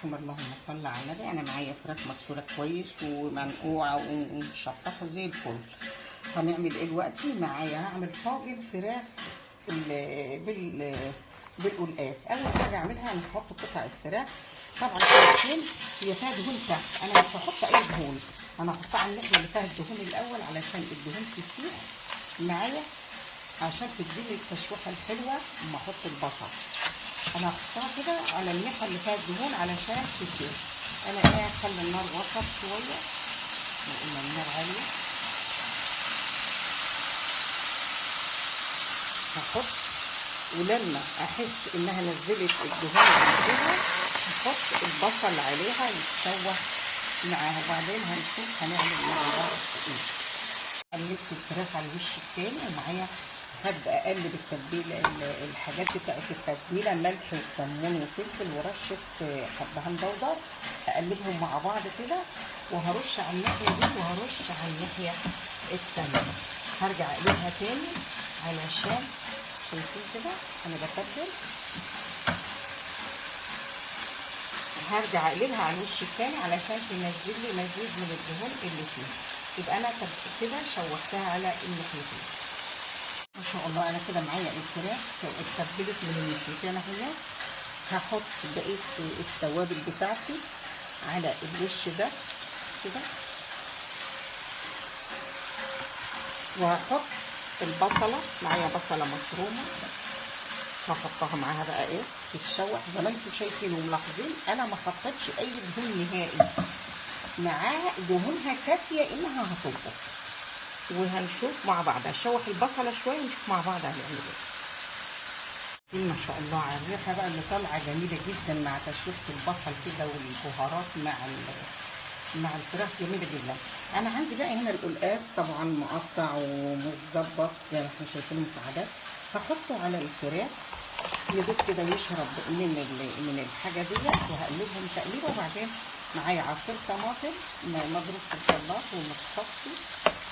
الرحيم. اللهم صل على النبي. انا معايا فراخ مغسوله كويس ومنقوعه ومشطفه زي الفل. هنعمل ايه دلوقتي؟ معايا هعمل طاجن فراخ بالقلقاس. اول حاجه اعملها نحط قطع الفراخ. طبعا الفراخين هي فيها دهون تحت، انا مش هحط اي دهون، انا هحطها على الناحيه اللي فيها الدهون الاول علشان الدهون تسيح معايا، عشان تديني التشويحه الحلوه اما احط البصل. انا هحطها كده على الناحيه اللي فيها الدهون علشان تسيح. انا هخلي النار وسط شويه، قلنا النار عاليه. هحط، ولما احس انها نزلت الدهون اللي فيها هحط البصل عليها يتشوح معاها، وبعدين هنشوف هنعمل مع بعض ايه. قلبت الفراخ على الوش التاني، ومعايا هبدا اقلب التتبيله، الحاجات بتاعت التتبيله، ملح وكمون وفلفل ورشه حبهان بودر، اقلبهم مع بعض كده، وهرش على الناحيه دي وهرش على الناحيه التانيه. هرجع اقلبها تاني علشان شايفين كده انا بتبل. هرجع اقلبها على الوش التاني علشان تنزل لي مزيد من الدهون اللي فيها. يبقى انا كده شوحتها على الناحيتين ما شاء الله. انا كده معايا الفراخ اتبلت من الناحيتين اهي. هحط بقيه التوابل بتاعتي على الوش ده كده، وهحط البصله. معايا بصله مفرومه هحطها معاها بقى ايه تتشوح زي ما انتم شايفين وملاحظين. انا ما حطيتش اي دهون نهائي، معاها دهونها كافيه انها هتطبخ. وهنشوف مع بعض، هشوح البصله شويه ونشوف مع بعض هنعمل ايه. ما شاء الله على الريحه بقى اللي طالعه جميله جدا مع تشويحه البصل كده والبهارات مع الفراخ جميله جدا. انا عندي بقى هنا القلقاس طبعا مقطع ومتظبط زي ما احنا شايفين مكعبات، هحطه على الفراخ يدوب كده يشرب من الحاجه ديت، وهقلبهم تقليبه. وبعدين معايا عصير طماطم مضروب في الخلاط ومتصفي.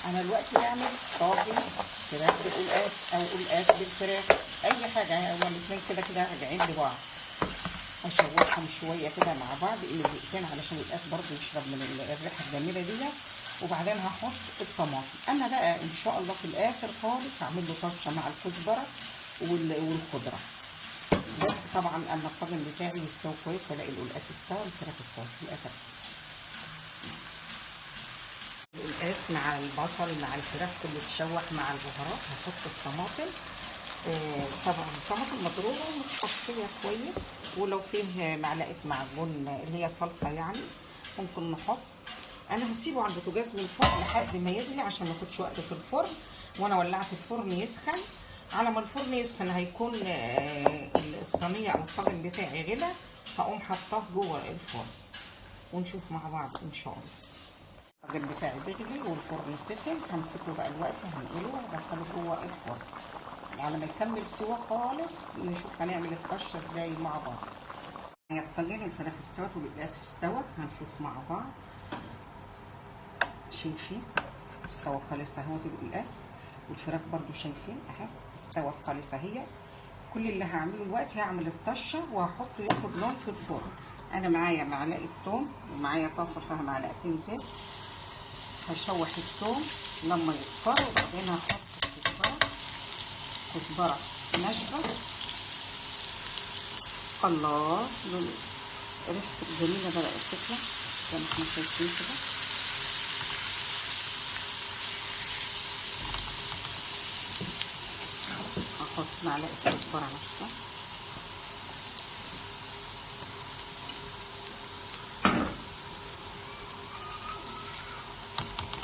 انا دلوقتي بعمل طاجن فراخ بالقلقاس او قلقاس بالفراخ، اي حاجه، هما الاثنين كده كده راجعين لبعض. هشوحهم شويه كده مع بعض دقيقتين علشان القلقاس برضه يشرب من الريحه الجميله ديت. وبعدين هحط الطماطم. انا بقى ان شاء الله في الاخر خالص هعمل له طشه مع الكزبره والخضره. بس طبعا اما الطاجن بتاعي يستوي كويس والاقي القلقاس استوى الفراخ استوت في الاخر. القلقاس مع البصل مع الفراخ كله اتشوح مع البهارات. هحط الطماطم، طبعا الطماطم مضروبه ومتصفيه كويس، ولو فيه معلقه معجون اللي هي صلصه يعني ممكن نحط. انا هسيبه على البوتاجاز من فوق لحد ما يغلي عشان ما ياخدش وقت في الفرن. وانا ولعت الفرن يسخن. على ما الفرن يسخن هيكون الصينيه او الطاجن بتاعي غلى، هقوم حطاه جوه الفرن ونشوف مع بعض ان شاء الله. الطاجن بتاعي بيغلي والفرن سخن، همسكه بقى دلوقتي هنقله وادخله جوه الفرن على ما يكمل سوا خالص. نشوف هنعمل الطشه ازاي مع بعض. الطاجن الفراخ استوت والقلقاس استوى، هنشوف مع بعض. شايفين استوى خالص اهوت القلقاس، والفراخ برضو شايفين اهي استوت خالص اهي. كل اللي هعمله دلوقتي هعمل الطشه وهحطه ياخد لون في الفرن. انا معايا معلقه ثوم ومعايا طاسه فيها معلقتين زيت. هشوح الثوم لما يصفر، وبعدين هحط كزبره ناشفه. الله، ريحته الجميله بدات تطلع زي ما احنا شايفين كده. هحط معلقه كزبره ناشفه.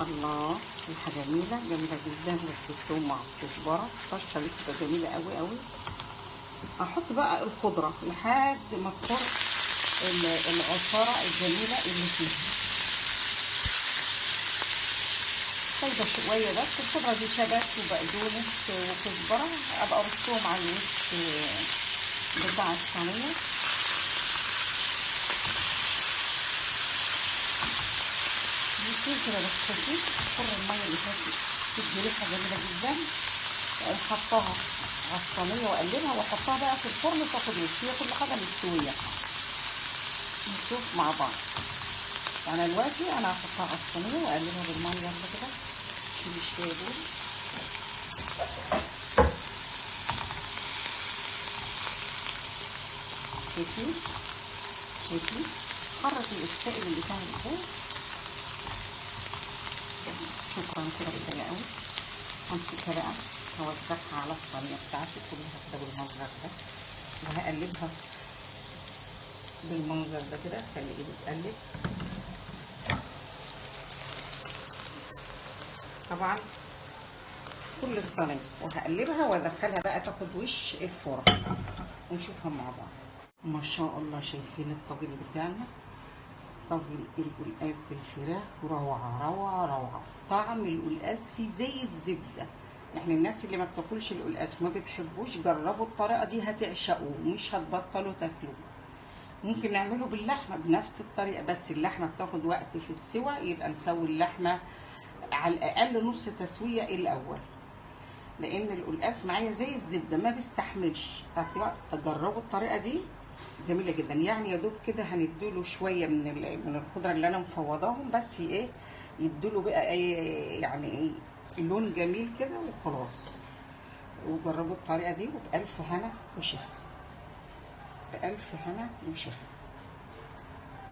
الله، ريحه جميله جميله جدا، ريحه الثوم مع الكزبره، طشه لسه جميله قوي قوي. هحط بقى الخضره لحد ما تخرج العصاره الجميله اللي فيها. سايبه شويه بس الخضره دي شبت وبقدونس وكزبره، ابقى ارصهم على الوش بتاع الصينيه. بيصير كده بس خفيف. خر الميه اللي فاتت تدي ريحه جميله جدا. واقوم حطاها على الصينيه واقلبها واحطها بقى في الفرن تاخد وش. هي كل حاجه مستويه. نشوف مع بعض. انا دلوقتي انا هحطها على الصينيه واقلبها بالمنظر ده كده. شيل شويه دول. شايفين شايفين حرك السائل اللي كان ازاي. شكرا كده كفايه قوي. همسكها بقى هوزعها على الصينيه بتاعتي كلها كده بالمنظر ده، وهقلبها بالمنظر ده كده. خلي ايدي تقلب. طبعا كل الصينيه، وهقلبها وادخلها بقى تاخد وش الفرن ونشوفها مع بعض. ما شاء الله، شايفين الطاجن بتاعنا؟ طاجن القلقاس بالفراخ، روعه روعه روعه. طعم القلقاس فيه زي الزبده. يعني الناس اللي ما بتاكلش القلقاس وما بتحبوش، جربوا الطريقه دي هتعشقوه ومش هتبطلوا تاكلوه. ممكن نعمله باللحمه بنفس الطريقه، بس اللحمه بتاخد وقت في السوى، يبقى نسوي اللحمه على الاقل نص تسويه الاول، لان القلقاس معايا زي الزبده ما بيستحملش. تجربوا الطريقه دي جميله جدا. يعني يا دوب كده هنديله شويه من الخضره اللي انا مفوضاهم، بس ايه يديله بقى ايه يعني ايه لون جميل كده وخلاص. وجربوا الطريقه دي، وبألف هنا وشفا. بألف هنا وشفا.